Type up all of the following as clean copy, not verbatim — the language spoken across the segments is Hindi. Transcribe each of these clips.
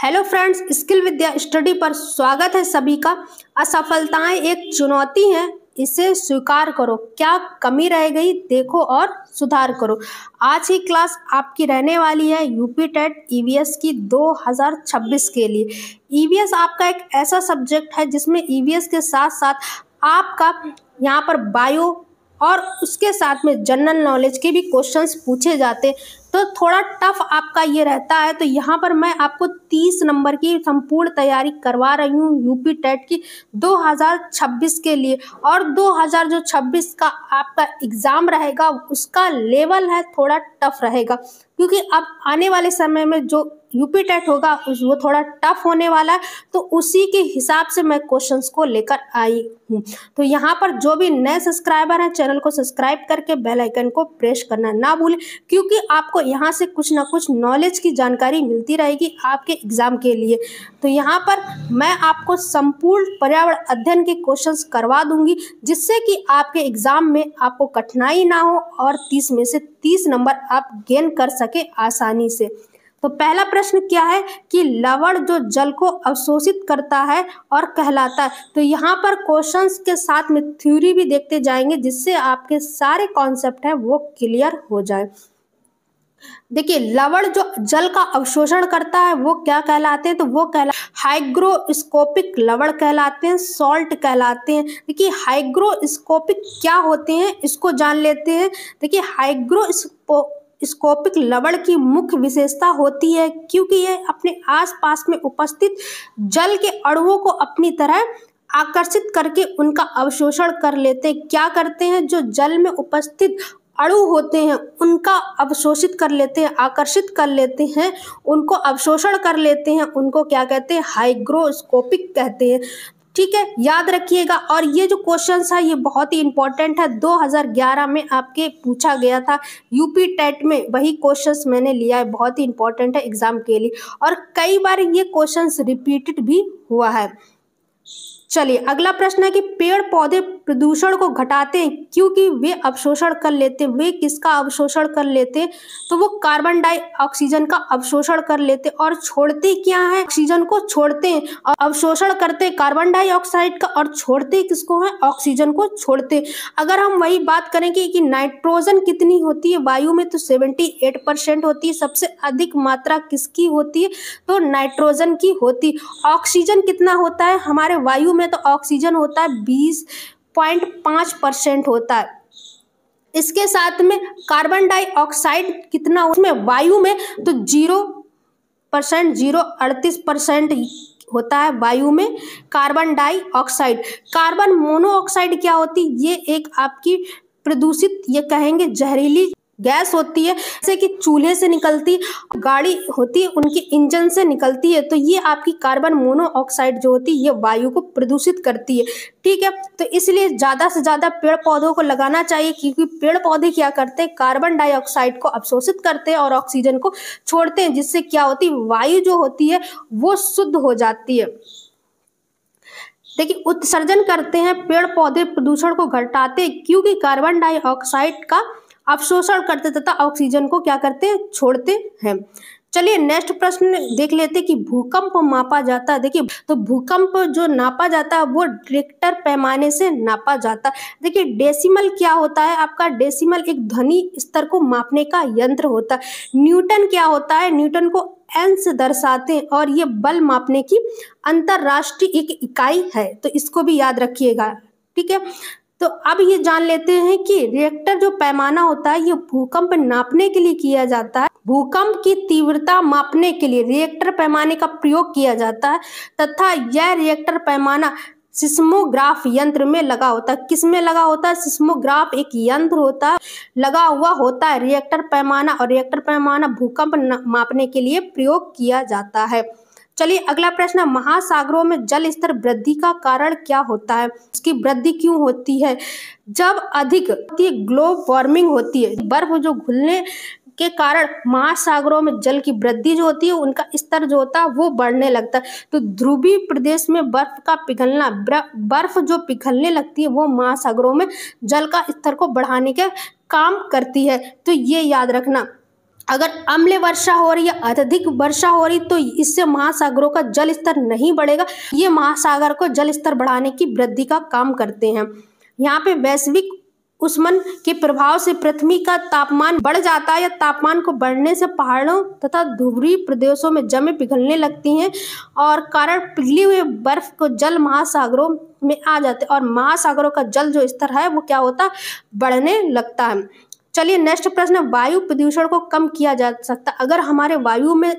हेलो फ्रेंड्स, स्किल विद्या स्टडी पर स्वागत है सभी का। असफलताएं एक चुनौती है, इसे स्वीकार करो। क्या कमी रह गई देखो और सुधार करो। आज की क्लास आपकी रहने वाली है यूपी टेट ईवीएस की 2026 के लिए। ईवीएस आपका एक ऐसा सब्जेक्ट है जिसमें ईवीएस के साथ साथ आपका यहाँ पर बायो और उसके साथ में जनरल नॉलेज के भी क्वेश्चंस पूछे जाते, तो थोड़ा टफ आपका ये रहता है। तो यहाँ पर मैं आपको 30 नंबर की संपूर्ण तैयारी करवा रही हूँ यूपी टेट की 2026 के लिए। और 2026 का आपका एग्ज़ाम रहेगा, उसका लेवल है थोड़ा टफ रहेगा, क्योंकि अब आने वाले समय में जो यूपी टेट होगा वो थोड़ा टफ होने वाला है। तो उसी के हिसाब से मैं क्वेश्चंस को लेकर आई हूँ। तो यहाँ पर जो भी नए सब्सक्राइबर हैं, चैनल को सब्सक्राइब करके बेल आइकन को प्रेस करना ना भूलें, क्योंकि आपको यहाँ से कुछ ना कुछ नॉलेज की जानकारी मिलती रहेगी आपके एग्जाम के लिए। तो यहाँ पर मैं आपको संपूर्ण पर्यावरण अध्ययन के क्वेश्चंस करवा दूंगी, जिससे कि आपके एग्जाम में आपको कठिनाई ना हो और 30 में से 30 नंबर आप गेन कर सके आसानी से। तो पहला प्रश्न क्या है कि लवण जो जल को अवशोषित करता है और कहलाता है। तो यहाँ पर क्वेश्चंस के साथ में थ्योरी भी देखते जाएंगे, जिससे आपके सारे कॉन्सेप्ट हैं वो क्लियर हो जाए। देखिए, लवण जो जल का अवशोषण करता है वो क्या कहलाते हैं, तो वो हाइग्रोस्कोपिक लवण कहलाते हैं, सॉल्ट कहलाते हैं। देखिए, हाइग्रोस्कोपिक क्या होते हैं इसको जान लेते हैं। देखिए, हाइग्रोस्कोपिक लवण की मुख्य विशेषता होती है क्योंकि यह अपने आसपास में उपस्थित जल के अणुओं को अपनी तरह आकर्षित करके उनका अवशोषण कर लेते हैं। क्या करते हैं, जो जल में उपस्थित अणु होते हैं उनका अवशोषित कर लेते हैं, आकर्षित कर लेते हैं, उनको अवशोषण कर लेते हैं। उनको क्या कहते हैं, हाइग्रोस्कोपिक कहते हैं। ठीक है, याद रखिएगा। और ये जो क्वेश्चंस है ये बहुत ही इंपॉर्टेंट है, 2011 में आपके पूछा गया था यूपी टेट में, वही क्वेश्चंस मैंने लिया है, बहुत ही इंपॉर्टेंट है एग्जाम के लिए। और कई बार ये क्वेश्चंस रिपीटेड भी हुआ है। चलिए, अगला प्रश्न है कि पेड़ पौधे प्रदूषण को घटाते हैं क्योंकि वे अवशोषण कर लेते हैं। वे किसका अवशोषण कर लेते हैं, तो वो कार्बन डाइऑक्सीजन का अवशोषण कर लेते हैं। और छोड़ते क्या है, ऑक्सीजन को छोड़ते हैं। और अवशोषण करते हैं कार्बन डाइऑक्साइड का और छोड़ते किसको है, ऑक्सीजन को छोड़ते हैं। अगर हम वही बात करेंगे कि नाइट्रोजन कितनी होती है वायु में, तो 78% होती है। सबसे अधिक मात्रा किसकी होती है, तो नाइट्रोजन की होती। ऑक्सीजन कितना होता है हमारे वायु में, तो ऑक्सीजन होता है 20.5% होता है। इसके साथ में कार्बन डाइऑक्साइड कितना उसमें वायु में, तो 0.38% होता है वायु में कार्बन डाइऑक्साइड। कार्बन मोनोऑक्साइड क्या होती है, ये एक आपकी प्रदूषित, ये कहेंगे जहरीली गैस होती है, जैसे कि चूल्हे से निकलती, गाड़ी होती है उनकी इंजन से निकलती है। तो ये आपकी कार्बन मोनोऑक्साइड जो होती है ये वायु को प्रदूषित करती है। ठीक है, तो इसलिए ज़्यादा से ज़्यादा पेड़ पौधों को लगाना चाहिए, क्योंकि पेड़ पौधे क्या करते हैं, कार्बन डाइऑक्साइड को अवशोषित करते हैं और ऑक्सीजन को छोड़ते हैं, जिससे क्या होती है, वायु जो होती है वो शुद्ध हो जाती है। देखिए, उत्सर्जन करते हैं पेड़ पौधे, प्रदूषण को घटाते हैं क्योंकि कार्बन डाइऑक्साइड का अवशोषण करते तथा ऑक्सीजन को क्या करते हैं, छोड़ते हैं। चलिए, नेक्स्ट प्रश्न देख लेते कि भूकंप मापा जाता है। देखिए, तो भूकंप जो नापा जाता है वो रिक्टर पैमाने से नापा जाता है। देखिए, डेसिमल क्या होता है आपका, डेसिमल एक ध्वनि स्तर को मापने का यंत्र होता है। न्यूटन क्या होता है, न्यूटन को एन से दर्शाते हैं और ये बल मापने की अंतरराष्ट्रीय एक इकाई है, तो इसको भी याद रखिएगा। ठीक है, तो अब ये जान लेते हैं कि रिएक्टर जो पैमाना होता है ये भूकंप नापने के लिए किया जाता है। भूकंप की तीव्रता मापने के लिए रिएक्टर पैमाने का प्रयोग किया जाता है, तथा यह रिएक्टर पैमाना सिस्मोग्राफ यंत्र में लगा होता है। किस में लगा होता है, सिस्मोग्राफ एक यंत्र होता है, लगा हुआ होता है रिएक्टर पैमाना, और रिएक्टर पैमाना भूकंप मापने के लिए प्रयोग किया जाता है। चलिए, अगला प्रश्न, महासागरों में जल स्तर वृद्धि का कारण क्या होता है, इसकी वृद्धि क्यों होती है, जब अधिक ग्लोबल वार्मिंग होती है, बर्फ जो घुलने के कारण महासागरों में जल की वृद्धि जो होती है उनका स्तर जो होता है वो बढ़ने लगता है। तो ध्रुवीय प्रदेश में बर्फ का पिघलना, बर्फ जो पिघलने लगती है वो महासागरों में जल का स्तर को बढ़ाने के काम करती है। तो ये याद रखना। अगर अम्ल वर्षा हो रही है, अत्यधिक वर्षा हो रही, तो इससे महासागरों का जल स्तर नहीं बढ़ेगा। ये महासागर को जल स्तर बढ़ाने की वृद्धि का काम करते हैं। यहाँ पे वैश्विक उष्मन के प्रभाव से पृथ्वी का तापमान बढ़ जाता है, या तापमान को बढ़ने से पहाड़ों तथा ध्रुवीय प्रदेशों में जमे पिघलने लगती हैं और कारण पिघली हुई बर्फ को जल महासागरों में आ जाते हैं, और महासागरों का जल जो स्तर है वो क्या होता है, बढ़ने लगता है। चलिए नेक्स्ट प्रश्न, वायु प्रदूषण को कम किया जा सकता है। अगर हमारे वायु में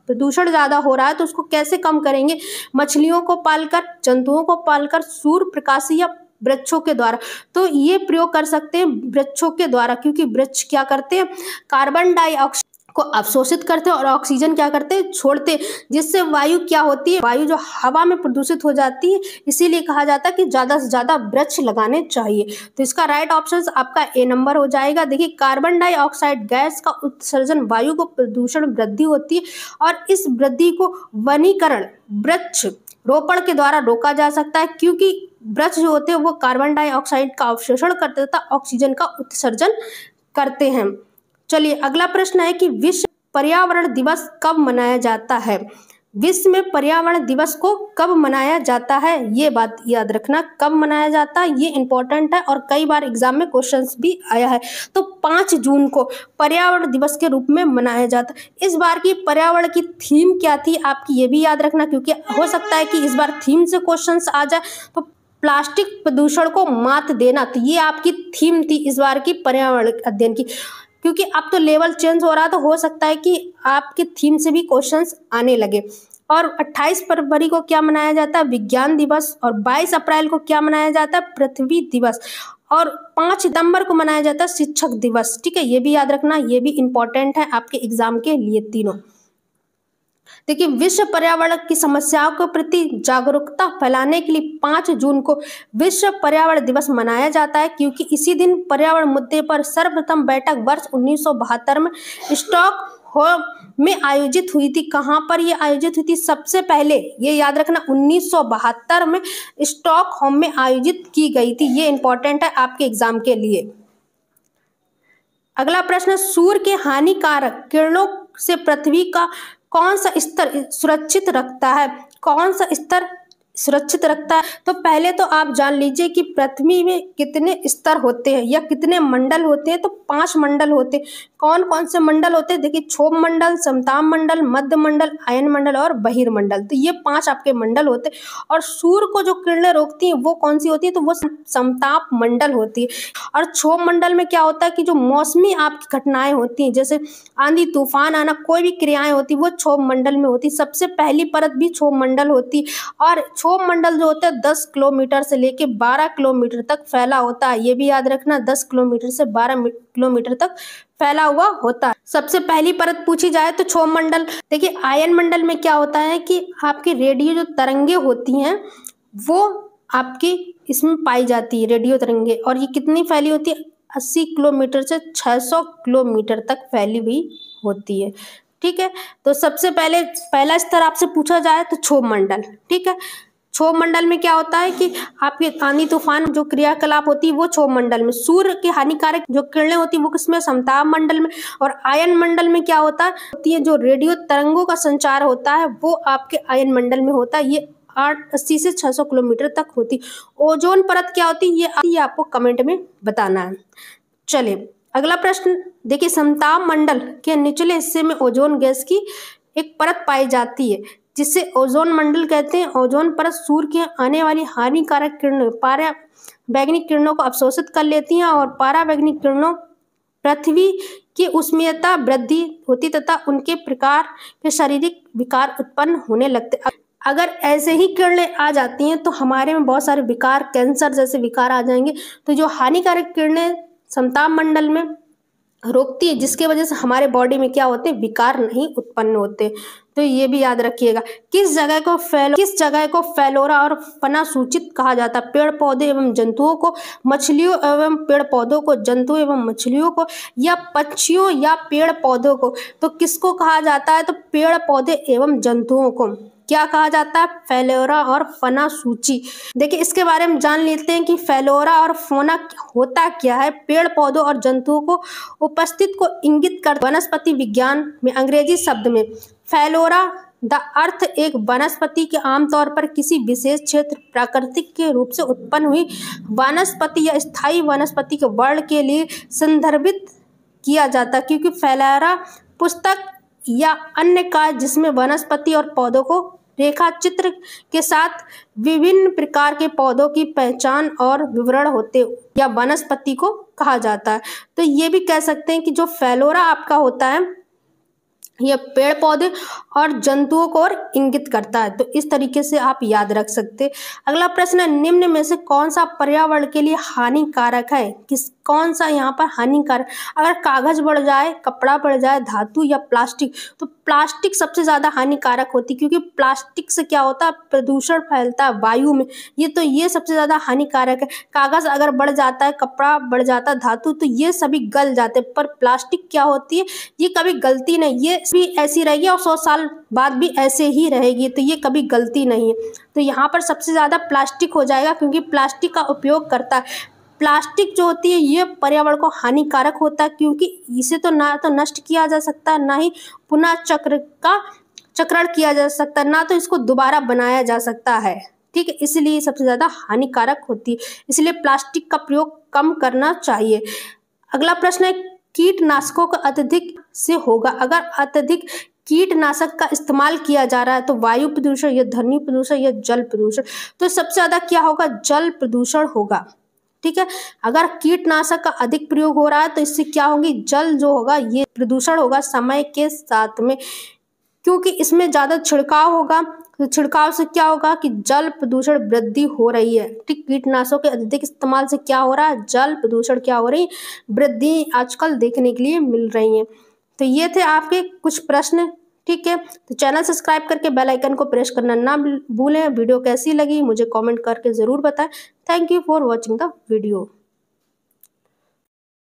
प्रदूषण ज़्यादा हो रहा है तो उसको कैसे कम करेंगे? मछलियों को पालकर, जंतुओं को पालकर, सूर्य प्रकाश या वृक्षों के द्वारा। तो ये प्रयोग कर सकते हैं वृक्षों के द्वारा, क्योंकि वृक्ष क्या करते हैं, कार्बन डाइऑक्साइड को अवशोषित करते हैं और ऑक्सीजन क्या करते हैं, छोड़ते हैं, जिससे वायु क्या होती है, वायु जो हवा में प्रदूषित हो जाती है। इसीलिए कहा जाता है कि ज़्यादा से ज़्यादा वृक्ष लगाने चाहिए। तो इसका राइट ऑप्शन आपका ए नंबर हो जाएगा। देखिए, कार्बन डाइऑक्साइड गैस का उत्सर्जन वायु को प्रदूषण वृद्धि होती है, और इस वृद्धि को वनीकरण, वृक्ष रोपण के द्वारा रोका जा सकता है, क्योंकि वृक्ष जो होते हैं वो कार्बन डाइऑक्साइड का अवशोषण करते तथा ऑक्सीजन का उत्सर्जन करते हैं। चलिए अगला प्रश्न है कि विश्व पर्यावरण दिवस कब मनाया जाता है? विश्व में पर्यावरण दिवस को कब मनाया जाता है, ये बात याद रखना, कब मनाया जाता है, ये इंपॉर्टेंट है और कई बार एग्जाम में क्वेश्चंस भी आया है। तो 5 जून को पर्यावरण दिवस के रूप में मनाया जाता है। इस बार की पर्यावरण की थीम क्या थी आपकी, ये भी याद रखना, क्योंकि हो सकता है कि इस बार थीम से क्वेश्चंस आ जाए। तो प्लास्टिक प्रदूषण को मात देना, तो ये आपकी थीम थी इस बार की पर्यावरण अध्ययन की। क्योंकि अब तो लेवल चेंज हो रहा है, तो हो सकता है कि आपके थीम से भी क्वेश्चंस आने लगे। और 28 फरवरी को क्या मनाया जाता है, विज्ञान दिवस, और 22 अप्रैल को क्या मनाया जाता है, पृथ्वी दिवस, और 5 सितंबर को मनाया जाता है शिक्षक दिवस। ठीक है, ये भी याद रखना, ये भी इंपॉर्टेंट है आपके एग्जाम के लिए तीनों। देखिए, विश्व पर्यावरण की समस्याओं के प्रति जागरूकता फैलाने के लिए 5 जून को विश्व पर्यावरण दिवस मनाया जाता है, क्योंकि इसी दिन पर्यावरण मुद्दे पर सर्वप्रथम बैठक वर्ष 1972 में स्टॉकहोम में आयोजित हुई थी। कहाँ पर ये आयोजित हुई थी? सबसे पहले ये याद रखना 1972 में स्टॉकहोम में आयोजित की गई थी। ये इंपॉर्टेंट है आपके एग्जाम के लिए। अगला प्रश्न, सूर्य के हानिकारक किरणों से पृथ्वी का कौन सा स्तर सुरक्षित रखता है? कौन सा स्तर सुरक्षित रखता है? तो पहले तो आप जान लीजिए कि पृथ्वी में कितने स्तर होते हैं या कितने मंडल होते हैं। तो 5 मंडल होते हैं। कौन कौन से मंडल होते हैं? देखिए, क्षोभ मंडल, समताप मंडल, मध्य मंडल, आयन मंडल और बहिर्मंडल। तो ये 5 आपके मंडल होते हैं। और सूर्य को जो किरणें रोकती हैं वो कौन सी होती है? तो वो समताप मंडल होती है। और क्षोभ मंडल में क्या होता है कि जो मौसमी आपकी घटनाएं होती हैं, जैसे आंधी तूफान आना, कोई भी क्रियाएं होती वो क्षोभ मंडल में होती। सबसे पहली परत भी क्षोभ मंडल होती, और क्षोभ मंडल जो होता है 10 किलोमीटर से लेके 12 किलोमीटर तक फैला होता है। ये भी याद रखना, 10 किलोमीटर से 12 किलोमीटर तक फैला हुआ होता है। सबसे पहली परत पूछी जाए तो क्षोभ मंडल। देखिए, आयन मंडल में क्या होता है कि आपकी रेडियो जो तरंगे होती हैं वो आपकी इसमें पाई जाती है, रेडियो तरंगे, और ये कितनी फैली होती है? 80 किलोमीटर से 600 किलोमीटर तक फैली हुई होती है। ठीक है, तो सबसे पहले पहला स्तर आपसे पूछा जाए तो क्षोभ मंडल। ठीक है, क्षोभ मंडल में क्या होता है कि आपके आंधी तूफान जो क्रियाकलाप होती है वो क्षोभ मंडल में। सूर्य के हानिकारक जो किरणें होती है वो किसमें? समताप मंडल में। और आयन मंडल में क्या होता है? होती है जो रेडियो तरंगों का संचार होता है वो आपके आयन मंडल में होता है। ये 80 से 600 किलोमीटर तक होती। ओजोन परत क्या होती है ये आपको कमेंट में बताना है। चलिए अगला प्रश्न देखिए, समताप मंडल के निचले हिस्से में ओजोन गैस की एक परत पाई जाती है जिसे ओजोन मंडल कहते हैं। ओजोन परत सूर्य के आने वाली हानिकारक किरणों, पराबैंगनी किरणों को अवशोषित कर लेती हैं, और पराबैंगनी किरणों पृथ्वी की उष्मीयता वृद्धि होती तथा उनके प्रकार के शारीरिक विकार उत्पन्न होने लगते। अगर ऐसे ही किरणें आ जाती हैं तो हमारे में बहुत सारे विकार, कैंसर जैसे विकार आ जाएंगे। तो जो हानिकारक किरणें समताप मंडल में रोकती है, जिसके वजह से हमारे बॉडी में क्या होते हैं? विकार नहीं उत्पन्न होते। तो ये भी याद रखिएगा। किस जगह को फैलोरा और फना सूचित कहा जाता है? पेड़ पौधे एवं जंतुओं को, मछलियों एवं पेड़ पौधों को, जंतु एवं मछलियों को, या पक्षियों या पेड़ पौधों को। तो किसको कहा जाता है? तो पेड़ पौधे एवं जंतुओं को क्या कहा जाता है? फ्लोरा और फना सूची। देखिए इसके बारे में जान लेते हैं कि फ्लोरा और फौना होता क्या है। पेड़ पौधों और जंतुओं को उपस्थित को इंगित कर वनस्पति विज्ञान में अंग्रेजी शब्द में फ्लोरा द अर्थ एक वनस्पति के आमतौर पर किसी विशेष क्षेत्र प्राकृतिक के रूप से उत्पन्न हुई वनस्पति या स्थायी वनस्पति के वर्ण के लिए संदर्भित किया जाता है, क्योंकि फ्लोरा पुस्तक या अन्य कार्य जिसमें वनस्पति और पौधों को रेखा चित्र के साथ विभिन्न प्रकार के पौधों की पहचान और विवरण होते या वनस्पति को कहा जाता है। तो ये भी कह सकते हैं कि जो फ्लोरा आपका होता है यह पेड़ पौधे और जंतुओं को और इंगित करता है। तो इस तरीके से आप याद रख सकते। अगला प्रश्न है, निम्न में से कौन सा पर्यावरण के लिए हानिकारक है? कौन सा यहाँ पर हानिकारक? अगर कागज बढ़ जाए, कपड़ा बढ़ जाए, धातु या प्लास्टिक, तो प्लास्टिक सबसे ज्यादा हानिकारक होती है, क्योंकि प्लास्टिक से क्या होता है? प्रदूषण फैलता है वायु में। ये सबसे ज्यादा हानिकारक है। कागज अगर बढ़ जाता है, कपड़ा बढ़ जाता है, धातु, तो ये सभी गल जाते हैं। पर प्लास्टिक क्या होती है? ये कभी गलती नहीं, ये भी ऐसी रहेगी और 100 साल बाद भी ऐसे ही रहेगी। तो ये कभी गलती नहीं है। तो यहाँ पर सबसे ज्यादा प्लास्टिक हो जाएगा, क्योंकि प्लास्टिक का उपयोग करता है। प्लास्टिक जो होती है ये पर्यावरण को हानिकारक होता है, क्योंकि इसे तो ना तो नष्ट किया जा सकता है, ना ही पुनः चक्रण किया जा सकता है, ना तो इसको दोबारा बनाया जा सकता है। ठीक है, इसलिए सबसे ज्यादा हानिकारक होती है। इसलिए प्लास्टिक का प्रयोग कम करना चाहिए। अगला प्रश्न है, कीटनाशकों का अत्यधिक से होगा। अगर अत्यधिक कीटनाशक का इस्तेमाल किया जा रहा है तो वायु प्रदूषण या ध्वनि प्रदूषण या जल प्रदूषण, तो सबसे ज्यादा क्या होगा? जल प्रदूषण होगा। ठीक है, अगर कीटनाशक का अधिक प्रयोग हो रहा है तो इससे क्या होगी? जल जो होगा ये प्रदूषण होगा समय के साथ में, क्योंकि इसमें ज्यादा छिड़काव होगा। तो छिड़काव से क्या होगा कि जल प्रदूषण वृद्धि हो रही है। ठीक, कीटनाशकों के अधिक इस्तेमाल से क्या हो रहा है? जल प्रदूषण क्या हो रही? वृद्धि आजकल देखने के लिए मिल रही है। तो ये थे आपके कुछ प्रश्न। ठीक है, तो चैनल सब्सक्राइब करके बेल आइकन को प्रेस करना ना भूलें। वीडियो कैसी लगी मुझे कमेंट करके ज़रूर बताएं। Thank you for watching the video.